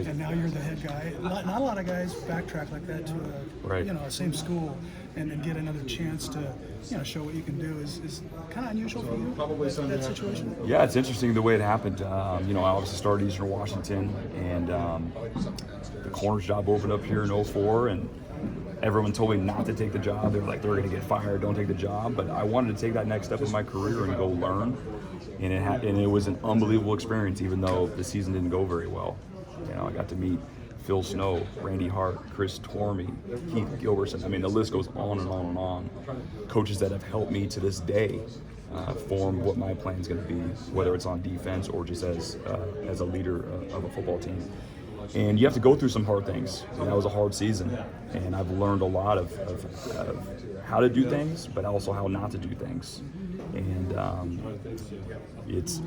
Right. And now you're the head guy. Not a lot of guys backtrack like that to a same school and get another chance to show what you can do. Is kind of unusual for you, that situation? Yeah, it's interesting the way it happened. I obviously started Eastern Washington, and the corners job opened up here in '04, and everyone told me not to take the job. They were like, they're going to get fired, don't take the job. But I wanted to take that next step in my career and go learn. And it was an unbelievable experience, even though the season didn't go very well. I got to meet Phil Snow, Randy Hart, Chris Tormey, Keith Gilbertson. I mean, the list goes on and on and on. Coaches that have helped me to this day form what my plan is going to be, whether it's on defense or just as a leader of a football team. And you have to go through some hard things. And that was a hard season, and I've learned a lot of how to do things, but also how not to do things. And it's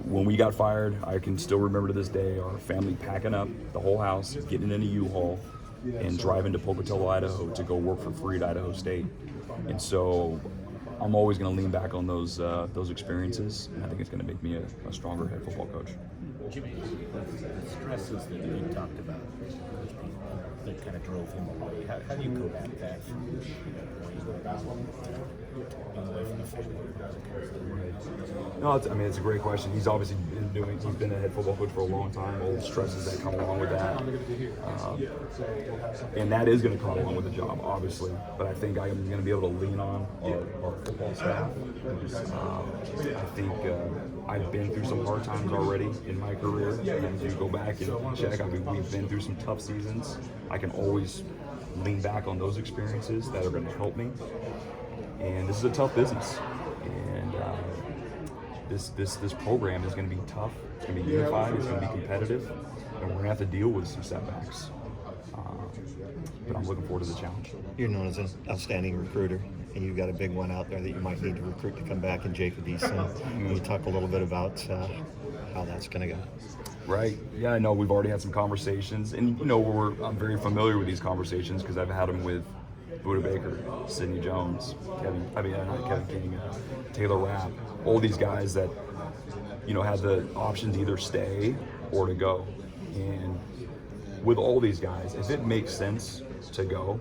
when we got fired, I can still remember to this day our family packing up the whole house, getting in a U-Haul, and driving to Pocatello, Idaho to go work for free at Idaho State. And so I'm always going to lean back on those experiences, and I think it's going to make me a stronger head football coach. Jimmy, the stresses that you talked about that kind of drove him away, how do you combat that from being away from the family? No, it's a great question. He's obviously he's been a head football coach for a long time, all the stresses that come along with that. And that is going to come along with the job, obviously. But I think I'm going to be able to lean on our football staff. I think I've been through some hard times already in my career. And as you go back and check, we've been through some tough seasons. I can always lean back on those experiences that are going to help me. And this is a tough business. And this program is going to be tough. It's going to be unified. It's going to be competitive, and we're going to have to deal with some setbacks. But I'm looking forward to the challenge. You're known as an outstanding recruiter, and you've got a big one out there that you might need to recruit to come back in Jacob Eason. Can you talk a little bit about how that's going to go? Right. Yeah, I know we've already had some conversations, and I'm very familiar with these conversations because I've had them with Buda Baker, Sidney Jones, not Kevin King, Taylor Rapp, all these guys that, had the option to either stay or to go. And with all these guys, if it makes sense to go,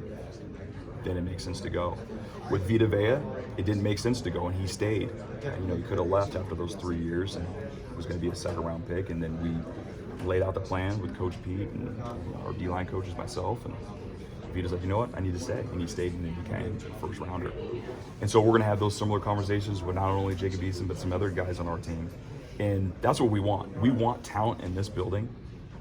then it makes sense to go. With Vita Vea, it didn't make sense to go, and he stayed. He could have left after those 3 years, and it was going to be a second-round pick. And then we laid out the plan with Coach Pete and our D-line coaches, myself, and Vita's like, you know what, I need to stay. And he stayed, and then he became a first-rounder. And so we're going to have those similar conversations with not only Jacob Eason, but some other guys on our team. And that's what we want. We want talent in this building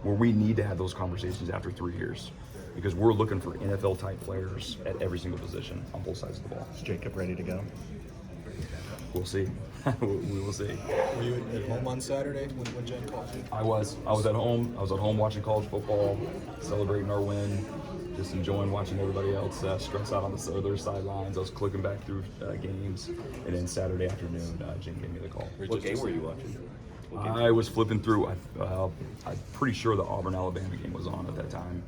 where we need to have those conversations after 3 years, because we're looking for NFL-type players at every single position on both sides of the ball. Is Jacob ready to go? We'll see. We will see. Were you at home on Saturday when Jen called you? I was at home. I was at home watching college football, celebrating our win, just enjoying watching everybody else stress out on the other sidelines. I was clicking back through games, and then Saturday afternoon, Jen gave me the call. What game were you watching? I was flipping through. I'm pretty sure the Auburn-Alabama game was on at that time,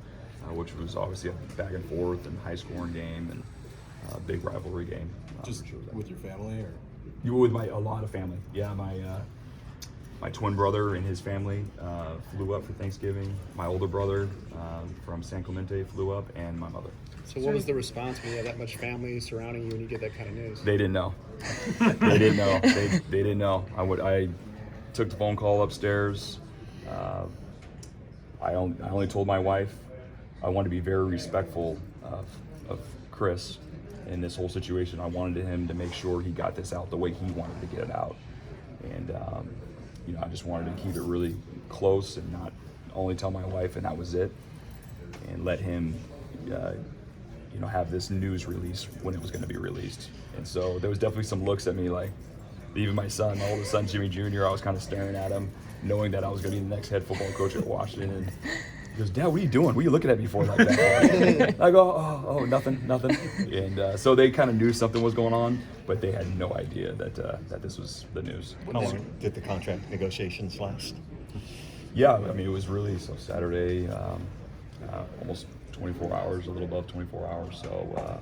which was obviously a back and forth and high-scoring game and a big rivalry game. Just with your family, or? You were with a lot of family. Yeah, my twin brother and his family flew up for Thanksgiving. My older brother from San Clemente flew up, and my mother. So what was the response when you have that much family surrounding you when you get that kind of news? They didn't know. They didn't know. They didn't know. I took the phone call upstairs. I only told my wife I wanted to be very respectful of Chris in this whole situation. I wanted him to make sure he got this out the way he wanted to get it out. And, I just wanted to keep it really close and not only tell my wife and that was it, and let him, have this news release when it was going to be released. And so there was definitely some looks at me like, even my oldest son, Jimmy Jr., I was kind of staring at him, knowing that I was going to be the next head football coach at Washington. And he goes, "Dad, what are you doing? What are you looking at me for like that?" I go, oh, nothing. And so they kind of knew something was going on, but they had no idea that this was the news. How long did the contract negotiations last? Yeah, it was really, so Saturday, almost 24 hours, a little above 24 hours. So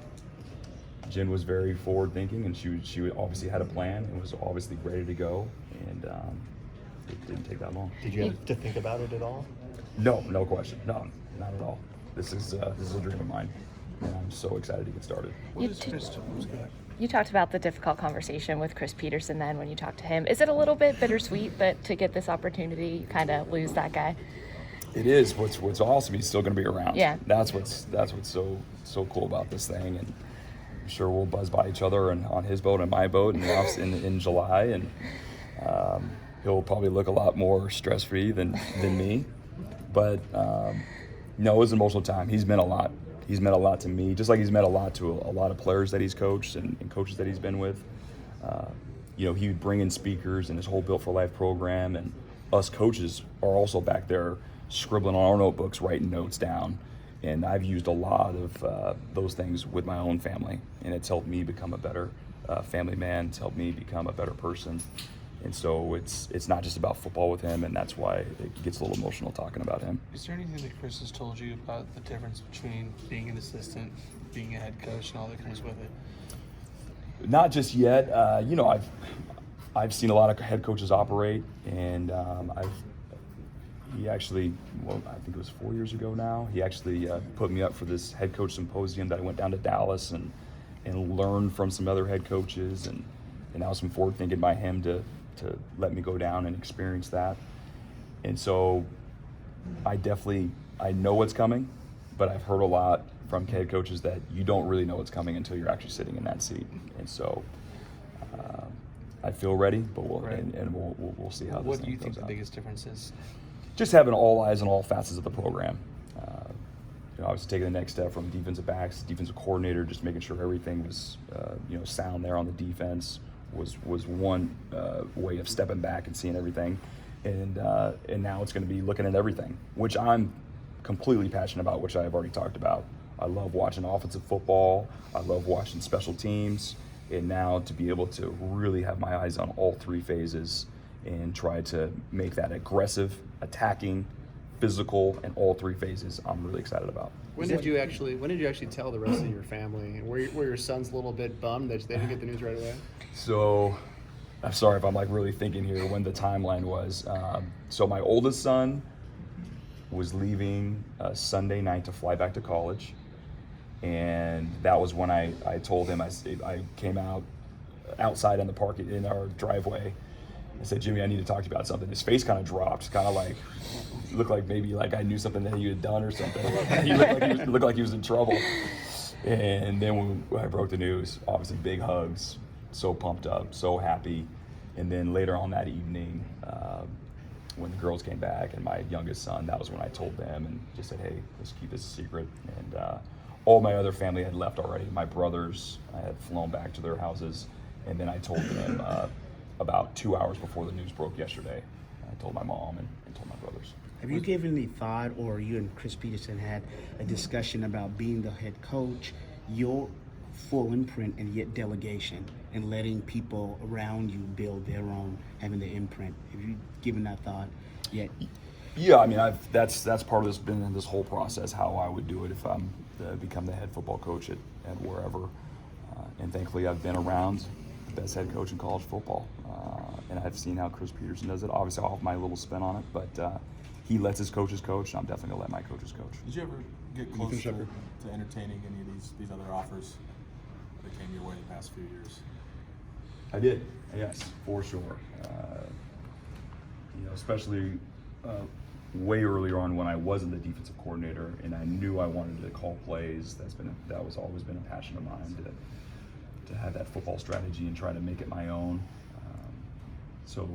Jen was very forward-thinking, and she obviously had a plan and was obviously ready to go, and it didn't take that long. Did you have to think about it at all? No question. No, not at all. This is a dream of mine, and I'm so excited to get started. You talked about the difficult conversation with Chris Peterson then when you talked to him. Is it a little bit bittersweet that to get this opportunity, you kind of lose that guy? It is. What's awesome. He's still going to be around. Yeah. That's what's so cool about this thing, and I'm sure we'll buzz by each other and on his boat and my boat in July, and he'll probably look a lot more stress-free than me. But no, it was an emotional time. He's meant a lot. He's meant a lot to me, just like he's meant a lot to a lot of players that he's coached and coaches that he's been with. He would bring in speakers and his whole Built for Life program, and us coaches are also back there scribbling on our notebooks, writing notes down. And I've used a lot of those things with my own family, and it's helped me become a better family man. It's helped me become a better person. And so it's not just about football with him, and that's why it gets a little emotional talking about him. Is there anything that Chris has told you about the difference between being an assistant, being a head coach, and all that comes with it? Not just yet. I've seen a lot of head coaches operate, and he actually, I think it was 4 years ago now, he actually put me up for this head coach symposium that I went down to Dallas and learned from some other head coaches, and that was some forward thinking by him to let me go down and experience that. And so I know what's coming, but I've heard a lot from head coaches that you don't really know what's coming until you're actually sitting in that seat. And so I feel ready, but we'll see how this What do thing you think goes the out. biggest difference is? Just having all eyes on all facets of the program. Obviously taking the next step from defensive backs, defensive coordinator, just making sure everything was sound there on the defense was one way of stepping back and seeing everything. And now it's going to be looking at everything, which I'm completely passionate about, which I've already talked about. I love watching offensive football. I love watching special teams. And now to be able to really have my eyes on all three phases and try to make that aggressive, attacking, physical, and all three phases, I'm really excited about. When did you actually tell the rest of your family? Were your sons a little bit bummed that they didn't get the news right away? So, I'm sorry if I'm really thinking here when the timeline was. So my oldest son was leaving Sunday night to fly back to college, and that was when I told him. I came outside in the park in our driveway. I said, Jimmy, I need to talk to you about something. His face kind of dropped, kind of like, looked like maybe like I knew something that he had done or something. He looked like he was in trouble. And then when I broke the news, obviously big hugs, so pumped up, so happy. And then later on that evening, when the girls came back and my youngest son, that was when I told them and just said, hey, let's keep this a secret. And all my other family had left already. My brothers, I had flown back to their houses. And then I told them about 2 hours before the news broke yesterday. I told my mom and told my brothers. Have you given any thought, or you and Chris Peterson had a discussion about being the head coach, your full imprint, and yet delegation, and letting people around you build their own, having their imprint? Have you given that thought yet? Yeah, I mean, that's part of this whole process, how I would do it if I'm become the head football coach at wherever. And thankfully, I've been around the best head coach in college football, and I've seen how Chris Peterson does it. Obviously, I'll have my little spin on it, but he lets his coaches coach, and I'm definitely gonna let my coaches coach. Did you ever get close to entertaining any of these other offers that came your way the past few years? I did, yes, for sure. Especially way earlier on when I wasn't the defensive coordinator, and I knew I wanted to call plays. That was always been a passion of mine to have that football strategy and try to make it my own. So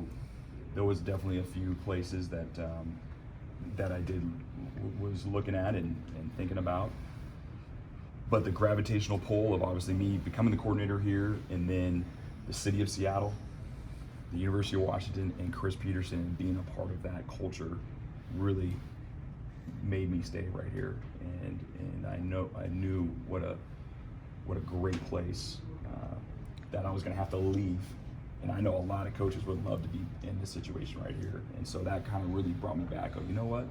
there was definitely a few places that I was looking at and thinking about. But the gravitational pull of obviously me becoming the coordinator here, and then the city of Seattle, the University of Washington, and Chris Peterson, and being a part of that culture really made me stay right here. And I knew what a great place that I was going to have to leave. And I know a lot of coaches would love to be in this situation right here. And so that kind of really brought me back. You know what?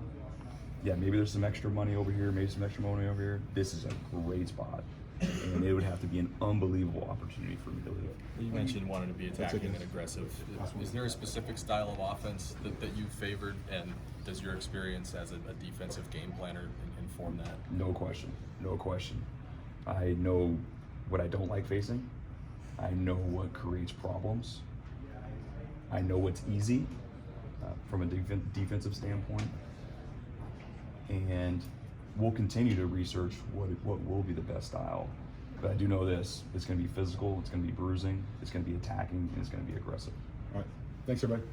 Yeah, maybe there's some extra money over here, maybe some extra money over here. This is a great spot. and it would have to be an unbelievable opportunity for me to leave. You mentioned you wanted to be attacking and aggressive. Is there a specific style of offense that you favored, and does your experience as a defensive game planner inform that? No question, no question. I know what I don't like facing. I know what creates problems. I know what's easy from a defensive standpoint, and we'll continue to research what will be the best style. But I do know this: it's going to be physical, it's going to be bruising, it's going to be attacking, and it's going to be aggressive. All right. Thanks, everybody.